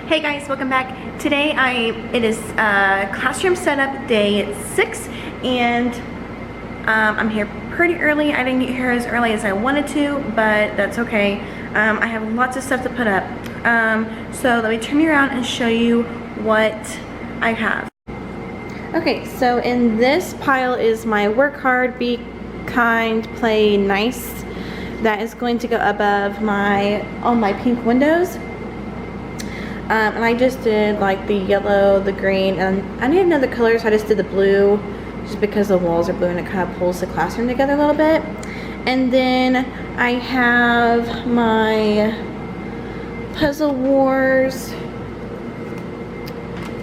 Hey guys, welcome back. Today it is classroom setup day 6 and I'm here pretty early. I didn't get here as early as I wanted to, but that's okay. I have lots of stuff to put up. So let me turn you around and show you what I have. Okay, so in this pile is my work hard, be kind, play nice. That is going to go above all my pink windows. And I just did like the yellow, the green, and I need another color, so I just did the blue just because the walls are blue and it kind of pulls the classroom together a little bit. And then I have my Puzzle Wars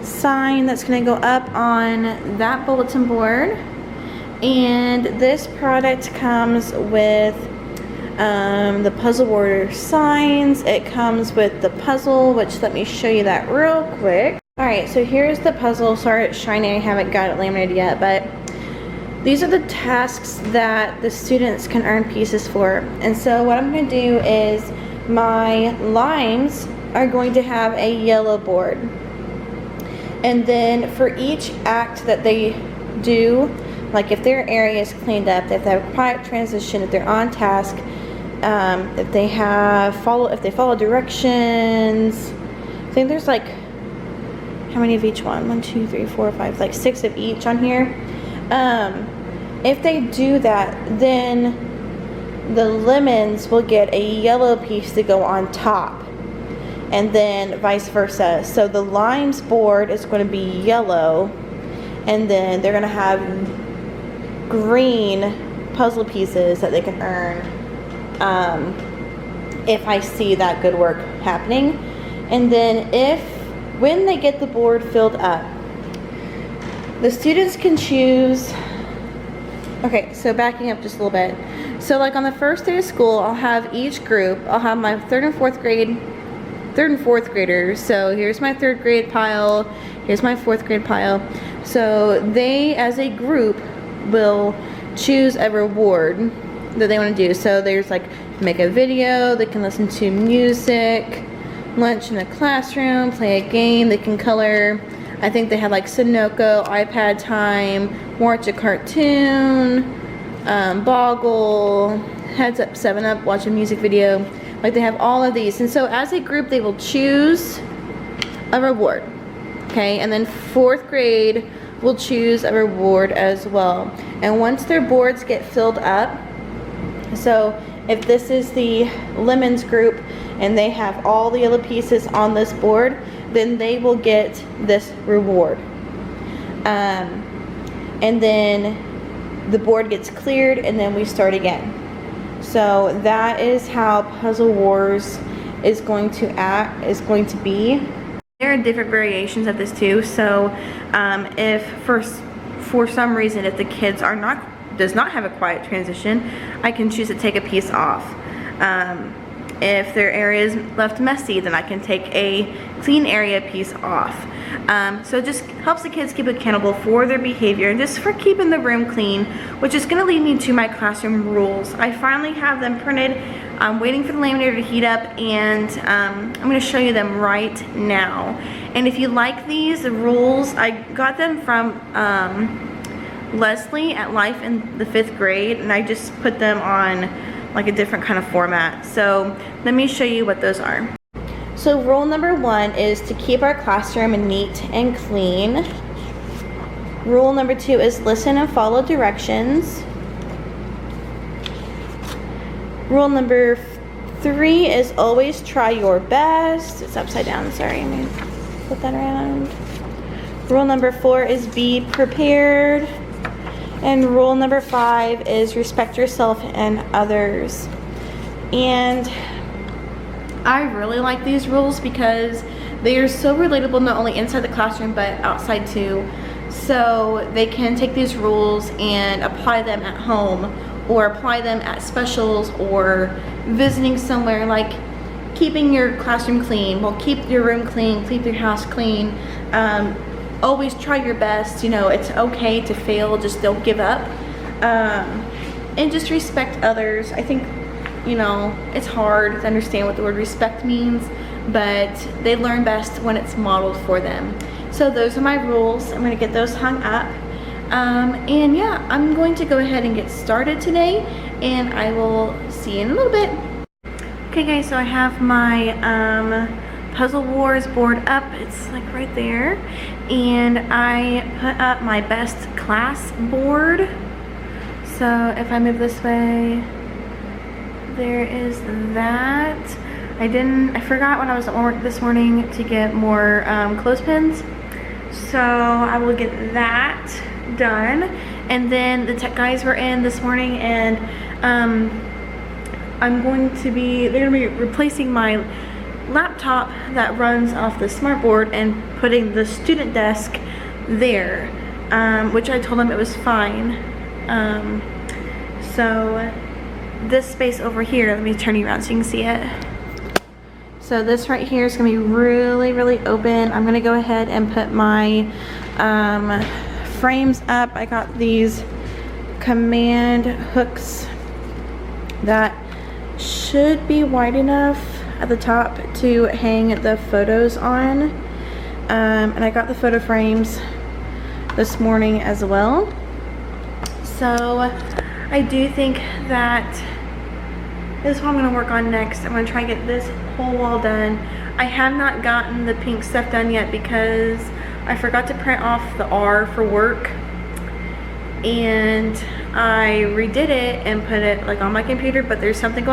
sign that's going to go up on that bulletin board. And this product comes with the Puzzle Wars signs. It comes with the puzzle, which let me show you that real quick. Alright, so here's the puzzle. Sorry it's shiny, I haven't got it laminated yet, but these are the tasks that the students can earn pieces for. And so what I'm going to do is my limes are going to have a yellow board. And then for each act that they do, like if their area is cleaned up, if they have a quiet transition, if they're on task, if they follow directions. I think there's like, how many of each one? 1, 2, 3, 4, 5, like 6 of each on here. If they do that, then the lemons will get a yellow piece to go on top, and then vice versa. So the limes board is going to be yellow, and then they're going to have green puzzle pieces that they can earn if I see that good work happening. And then when they get the board filled up, the students can choose. Okay, so backing up just a little bit. So like on the first day of school, I'll have each group, I'll have my third and fourth graders. So here's my third grade pile, here's my fourth grade pile. So they as a group will choose a reward that they want to do. So there's like make a video, they can listen to music, lunch in the classroom, play a game, they can color. I think they have like Sudoku, iPad time, watch a cartoon, Boggle, Heads Up 7-Up, watch a music video. Like they have all of these. And so as a group they will choose a reward. Okay, and then fourth grade will choose a reward as well. And once their boards get filled up, so if this is the lemons group and they have all the yellow pieces on this board, then they will get this reward. And then the board gets cleared and then we start again. So that is how Puzzle Wars is going to be. There are different variations of this too. So if for some reason if the kids does not have a quiet transition, I can choose to take a piece off. If their area is left messy, then I can take a clean area piece off. So it just helps the kids keep accountable for their behavior and just for keeping the room clean, which is going to lead me to my classroom rules. I finally have them printed. I'm waiting for the laminator to heat up, and I'm going to show you them right now. And if you like these rules, I got them from Leslie at Life in the 5th grade, and I just put them on like a different kind of format. So let me show you what those are. So rule number 1 is to keep our classroom neat and clean. Rule number 2 is listen and follow directions. Rule number 3 is always try your best. It's upside down, sorry, I'm gonna flip that around. Rule number 4 is be prepared. And rule number 5 is respect yourself and others. And I really like these rules because they are so relatable, not only inside the classroom but outside too. So they can take these rules and apply them at home, or apply them at specials, or visiting somewhere, like keeping your classroom clean. Well, keep your room clean, keep your house clean. Always try your best. You know, it's okay to fail, just don't give up. And just respect others. I think, you know, it's hard to understand what the word respect means, but they learn best when it's modeled for them. So those are my rules. I'm gonna get those hung up. And yeah, I'm going to go ahead and get started today, and I will see you in a little bit. Okay guys, so I have my Puzzle Wars board up. It's like right there. And I put up my best class board. So if I move this way, there is that. I forgot when I was at work this morning to get more clothespins. So I will get that done. And then the tech guys were in this morning, and they're going to be replacing my laptop that runs off the smartboard and putting the student desk there, which I told them it was fine. So this space over here, let me turn you around so you can see it. So this right here is going to be really, really open. I'm going to go ahead and put my frames up. I got these command hooks that should be wide enough at the top to hang the photos on. And I got the photo frames this morning as well. So I do think that this is what I'm going to work on next. I'm going to try and get this whole wall done. I have not gotten the pink stuff done yet because I forgot to print off the R for work, and I redid it and put it like on my computer, but there's something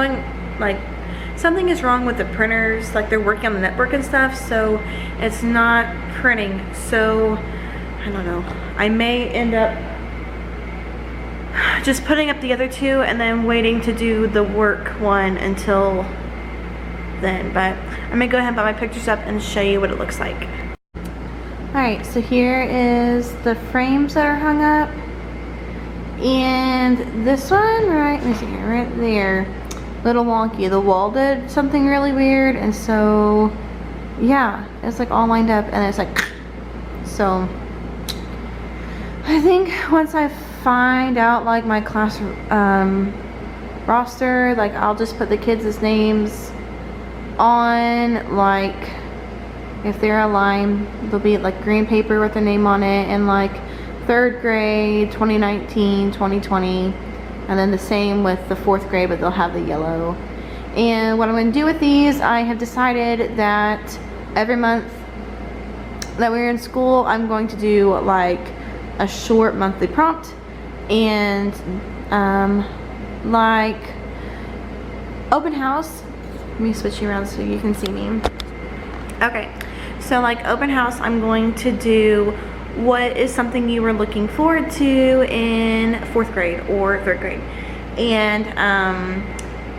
something is wrong with the printers, like they're working on the network and stuff, so it's not printing. So I don't know, I may end up just putting up the other two and then waiting to do the work one until then. But I'm gonna go ahead and put my pictures up and show you what it looks like. Alright, so here is the frames that are hung up, and this one, let me see here, right there, little wonky. The wall did something really weird, and so yeah, it's like all lined up, and it's like, so I think once I find out like my class roster, like I'll just put the kids' names on, like if they're a line, there'll be like green paper with their name on it, and like 3rd grade 2019 2020, and then the same with the 4th grade, but they'll have the yellow. And what I'm going to do with these, I have decided that every month that we're in school, I'm going to do like a short monthly prompt, and like open house. Let me switch you around so you can see me. Okay, so like open house, I'm going to do what is something you were looking forward to in 4th grade or 3rd grade. And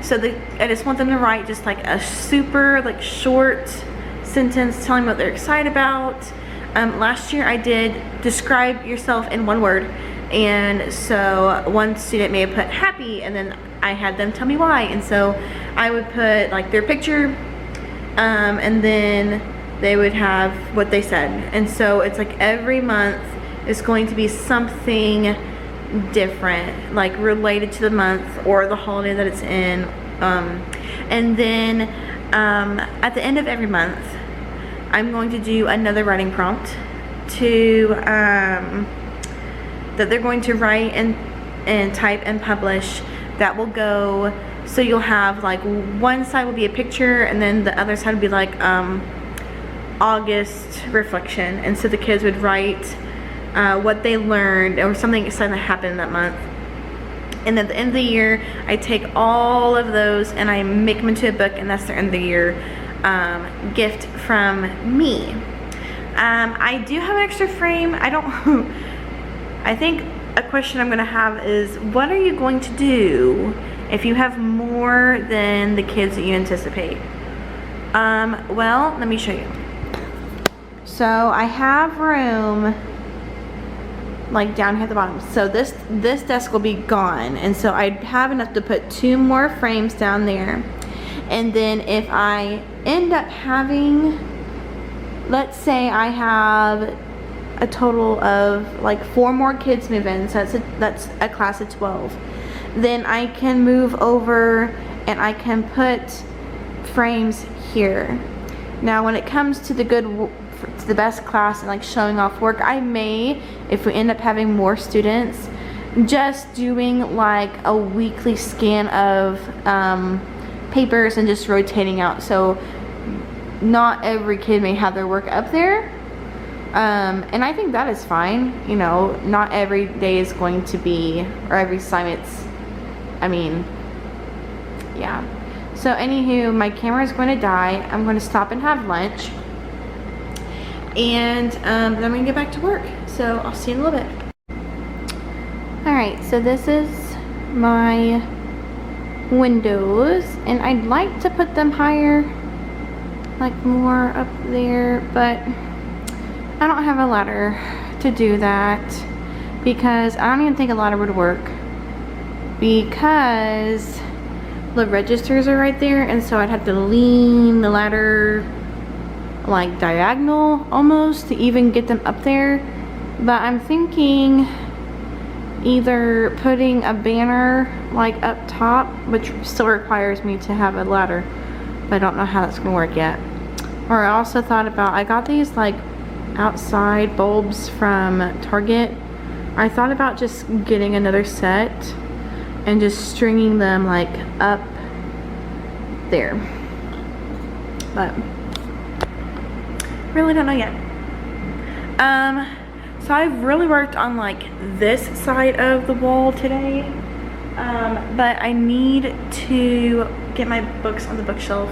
so I just want them to write just like a super like short sentence telling what they're excited about. Last year I did describe yourself in one word, and so one student may have put happy, and then I had them tell me why. And so I would put like their picture, and then they would have what they said. And so it's like every month is going to be something different, like related to the month or the holiday that it's in. And then at the end of every month, I'm going to do another writing prompt to that they're going to write and type and publish. That will go, so you'll have like one side will be a picture, and then the other side will be like August reflection. And so the kids would write what they learned or something exciting that happened that month. And at the end of the year, I take all of those and I make them into a book, and that's their end of the year gift from me. I do have an extra frame. I think a question I'm gonna have is, what are you going to do if you have more than the kids that you anticipate? Well, let me show you. So I have room like down here at the bottom. So this desk will be gone, and so I have enough to put 2 more frames down there. And then if I end up having, let's say I have a total of like 4 more kids move in, so that's a class of 12, then I can move over and I can put frames here. Now when it comes to to the best class and like showing off work, I may, if we end up having more students, just doing like a weekly scan of papers and just rotating out. So not every kid may have their work up there. And I think that is fine. You know, not every day is going to be, or every assignment's, I mean, yeah. So anywho, my camera is going to die. I'm going to stop and have lunch. And then I'm going to get back to work. So I'll see you in a little bit. Alright, so this is my windows. And I'd like to put them higher, like more up there, but I don't have a ladder to do that because I don't even think a ladder would work, because the registers are right there, and so I'd have to lean the ladder like diagonal almost to even get them up there. But I'm thinking either putting a banner like up top, which still requires me to have a ladder, but I don't know how that's gonna work yet. Or I also thought about, I got these like outside bulbs from Target. I thought about just getting another set and just stringing them like up there, but really don't know yet. So I've really worked on like this side of the wall today, but I need to get my books on the bookshelf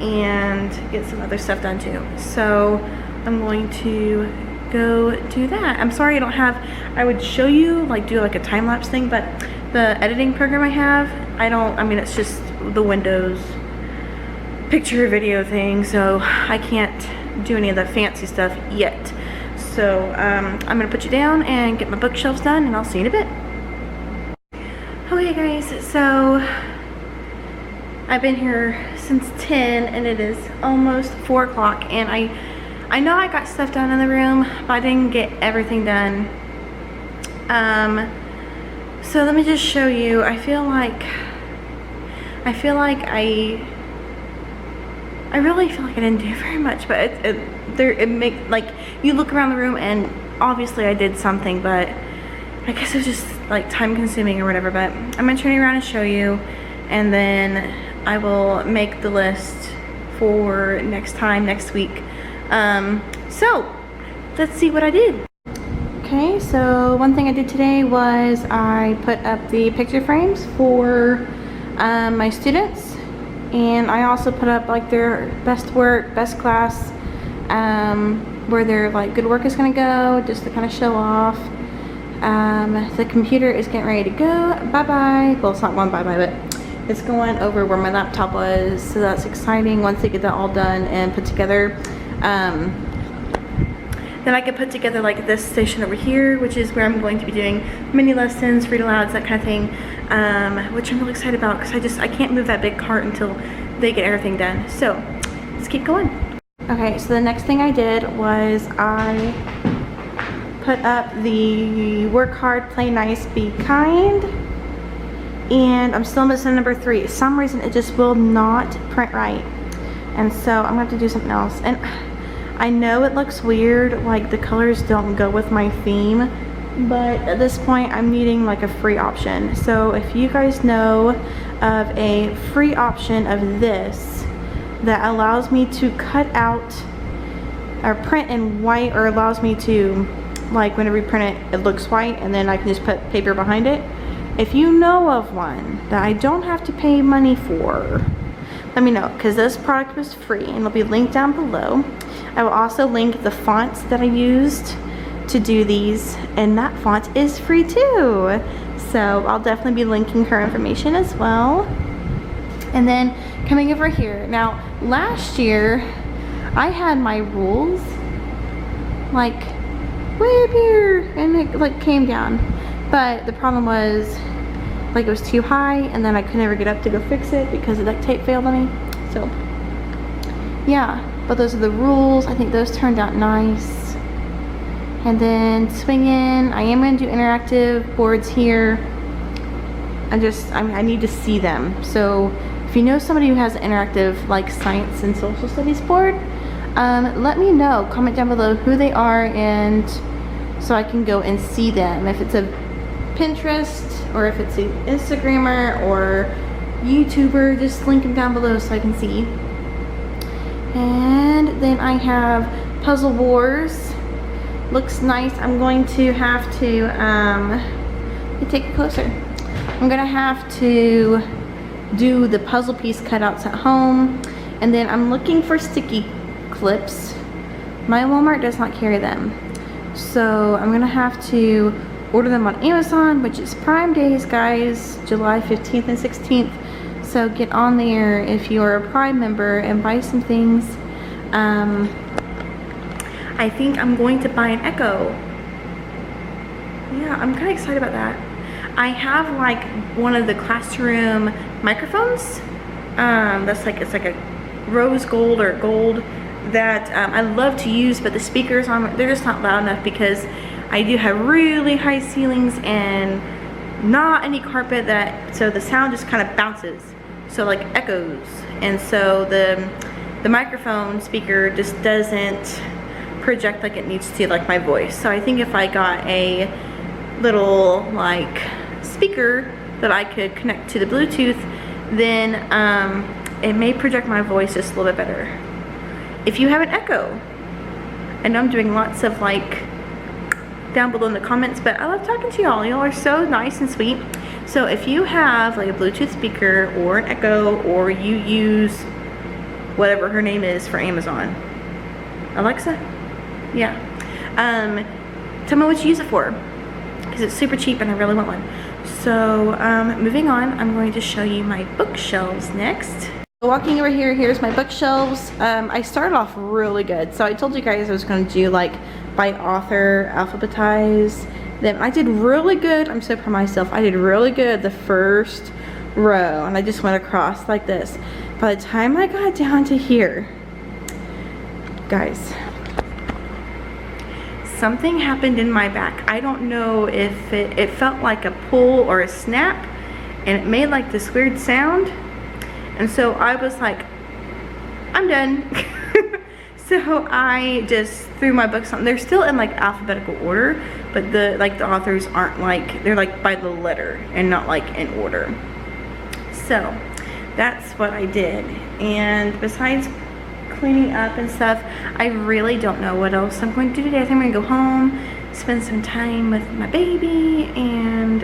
and get some other stuff done too. So I'm going to go do that. I'm sorry I don't have, I would show you, like do like a time-lapse thing, but the editing program I have, I mean it's just the Windows picture video thing, so I can't do any of the fancy stuff yet. So I'm gonna put you down and get my bookshelves done, and I'll see you in a bit. Okay guys, so I've been here since 10 and it is almost 4 o'clock, and I know I got stuff done in the room, but I didn't get everything done. So let me just show you. I feel like I really feel like I didn't do very much, but it makes, like, you look around the room and obviously I did something, but I guess it was just like time consuming or whatever. But I'm gonna turn it around and show you, and then I will make the list for next time, next week. So let's see what I did. Okay, so one thing I did today was I put up the picture frames for my students, and I also put up like their best work, best class, where their like good work is gonna go, just to kind of show off. The computer is getting ready to go bye-bye. Well, it's not going bye-bye, but it's going over where my laptop was, so that's exciting. Once they get that all done and put together, then I could put together like this station over here, which is where I'm going to be doing mini lessons, read alouds, that kind of thing, which I'm really excited about because I can't move that big cart until they get everything done. So let's keep going. Okay, so the next thing I did was I put up the work hard, play nice, be kind, and I'm still missing number 3. For some reason it just will not print right, and so I'm gonna have to do something else. And I know it looks weird, like the colors don't go with my theme, but at this point I'm needing like a free option. So if you guys know of a free option of this that allows me to cut out or print in white, or allows me to, like, whenever you print it, it looks white and then I can just put paper behind it. If you know of one that I don't have to pay money for, let me know, because this product was free and it'll be linked down below. I will also link the fonts that I used to do these, and that font is free too. So I'll definitely be linking her information as well. And then coming over here, now last year I had my rules like way up here and it like came down, but the problem was like it was too high and then I could never get up to go fix it because the duct tape failed on me. So yeah, but those are the rules. I think those turned out nice. And then swinging, I am going to do interactive boards here. I need to see them. So If you know somebody who has an interactive like science and social studies board, let me know. Comment down below who they are, and so I can go and see them. If it's a Pinterest or if it's an Instagrammer or YouTuber, just link them down below so I can see. And then I have Puzzle Wars. Looks nice. I'm going to have to let me take it closer. I'm gonna have to do the puzzle piece cutouts at home, and then I'm looking for sticky clips. My Walmart does not carry them, so I'm gonna have to order them on Amazon, which is Prime Days, guys, July 15th and 16th. So get on there if you're a Prime member and buy some things. I think I'm going to buy an Echo. Yeah, I'm kind of excited about that. I have like one of the classroom microphones. That's like, it's like a rose gold or gold that I love to use, but the speakers on, they're just not loud enough because I do have really high ceilings and not any carpet, so the sound just kind of bounces, so like echoes, and so the microphone speaker just doesn't project like it needs to, like my voice. So I think if I got a little like speaker that I could connect to the Bluetooth, then it may project my voice just a little bit better. If you have an Echo, I know I'm doing lots of like down below in the comments, but I love talking to y'all. Y'all are so nice and sweet. So if you have like a Bluetooth speaker or an Echo, or you use whatever her name is for Amazon, Alexa, yeah, tell me what you use it for, because it's super cheap and I really want one. So moving on, I'm going to show you my bookshelves next. Walking over here, here's my bookshelves. I started off really good. So I told you guys I was going to do like by author, alphabetize them. I did really good. I'm so proud of myself. I did really good the first row, and I just went across like this. By the time I got down to here, guys, something happened in my back. I don't know if it felt like a pull or a snap, and it made like this weird sound. And so I was like, I'm done. So I just threw my books on. They're still in like alphabetical order, but the authors aren't like, they're like by the letter and not like in order. So that's what I did. And besides cleaning up and stuff, I really don't know what else I'm going to do today. I think I'm gonna go home, spend some time with my baby, and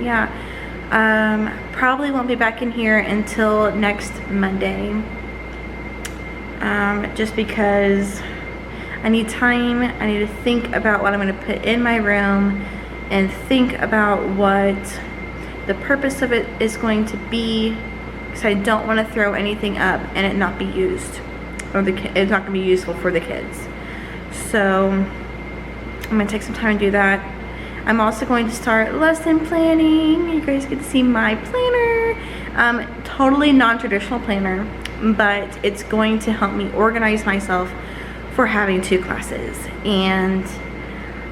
yeah, probably won't be back in here until next Monday. Just because I need time. I need to think about what I'm going to put in my room and think about what the purpose of it is going to be, because I don't want to throw anything up and it not be used, or it's not going to be useful for the kids. So I'm going to take some time to do that. I'm also going to start lesson planning. You guys get to see my planner. Totally non-traditional planner, but it's going to help me organize myself for having 2 classes, and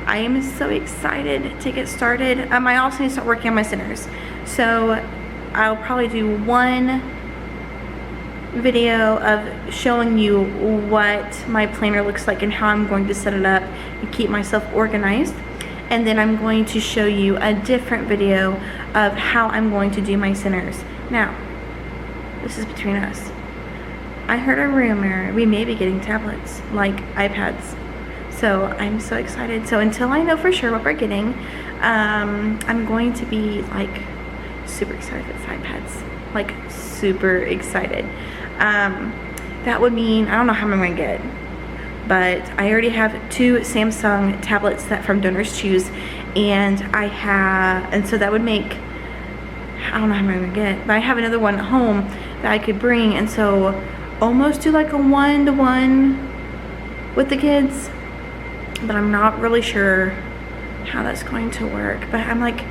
I am so excited to get started. I also need to start working on my centers, so I'll probably do one video of showing you what my planner looks like and how I'm going to set it up and keep myself organized, and then I'm going to show you a different video of how I'm going to do my centers. Now, this is between us. I heard a rumor we may be getting tablets, like iPads. So I'm so excited. So until I know for sure what we're getting, I'm going to be like super excited for iPads. Like super excited. That would mean, I don't know how many I'm gonna get, but I already have 2 Samsung tablets that from Donors Choose, and so that would make, I don't know how many I'm gonna get, but I have another one at home that I could bring, and so almost do like a 1-to-1 with the kids, but I'm not really sure how that's going to work. But I'm like,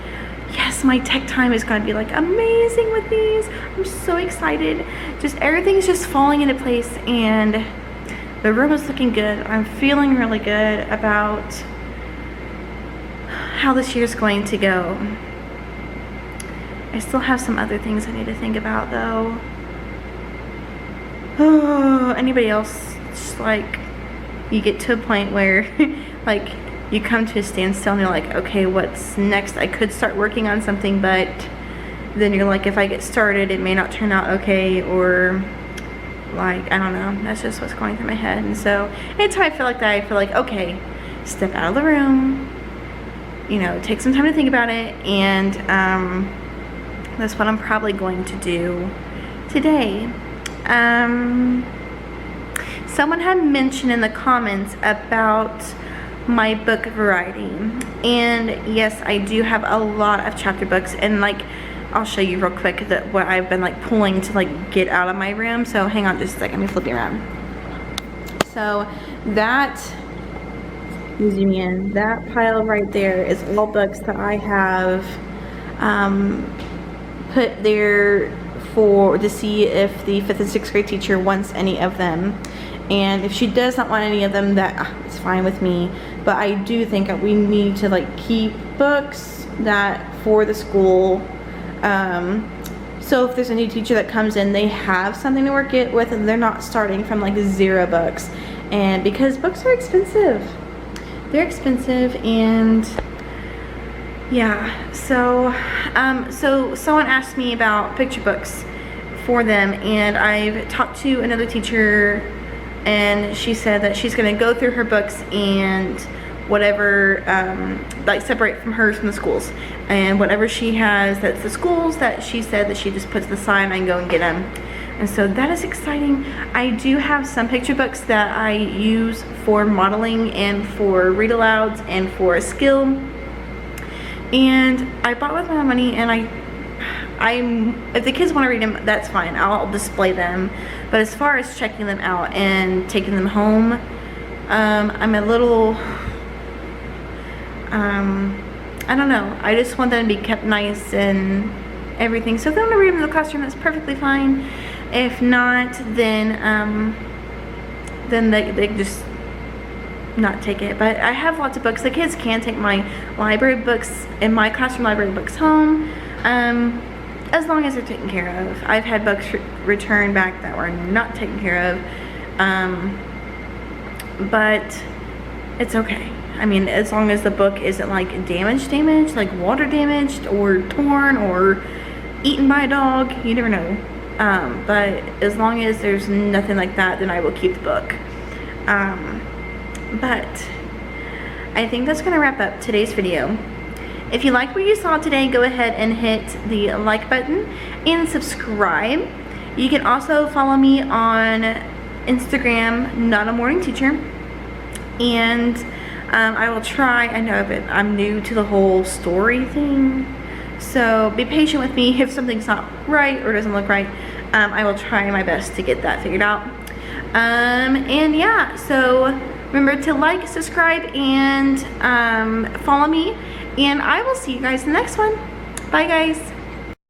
yes, my tech time is going to be like amazing with these. I'm so excited. Just everything's just falling into place, and the room is looking good. I'm feeling really good about how this year's going to go. I still have some other things I need to think about though. Oh, anybody else, just like, you get to a point where like you come to a standstill and you're like, okay, what's next? I could start working on something, but then you're like, if I get started, it may not turn out okay, or like, I don't know. That's just what's going through my head. And so anytime I feel like that, I feel like, okay, step out of the room, you know, take some time to think about it, and that's what I'm probably going to do today. Someone had mentioned in the comments about my book variety, and yes, I do have a lot of chapter books, and like, I'll show you real quick that what I've been like pulling to like get out of my room. So hang on just a second, let me flip you around. So that, zoom in, that pile right there is all books that I have put there to see if the 5th and 6th grade teacher wants any of them. And if she does not want any of them, that it's fine with me. But I do think that we need to like keep books that for the school. So if there's a new teacher that comes in, they have something to work it with, and they're not starting from like 0 books. And because books are expensive, they're expensive, and yeah. So so someone asked me about picture books for them, and I've talked to another teacher, and she said that she's going to go through her books and whatever, like separate from hers from the schools, and whatever she has that's the schools, that she said that she just puts the sign and go and get them. And so that is exciting. I do have some picture books that I use for modeling and for read alouds and for a skill, and I bought with my money, and if the kids want to read them, that's fine, I'll display them. But as far as checking them out and taking them home, I'm a little, I don't know, I just want them to be kept nice and everything. So if they want to read them in the classroom, that's perfectly fine. If not, then they just not take it. But I have lots of books. The kids can take my library books and my classroom library books home, as long as they're taken care of. I've had books returned back that were not taken care of, but it's okay. I mean, as long as the book isn't like damaged, like water damaged or torn or eaten by a dog, you never know. But as long as there's nothing like that, then I will keep the book. But I think that's gonna wrap up today's video. If you like what you saw today, go ahead and hit the like button and subscribe. You can also follow me on Instagram, Not a Morning Teacher, and I will try, I know I'm new to the whole story thing, so be patient with me. If something's not right or doesn't look right, I will try my best to get that figured out. And yeah, so remember to like, subscribe, and follow me, and I will see you guys in the next one. Bye guys.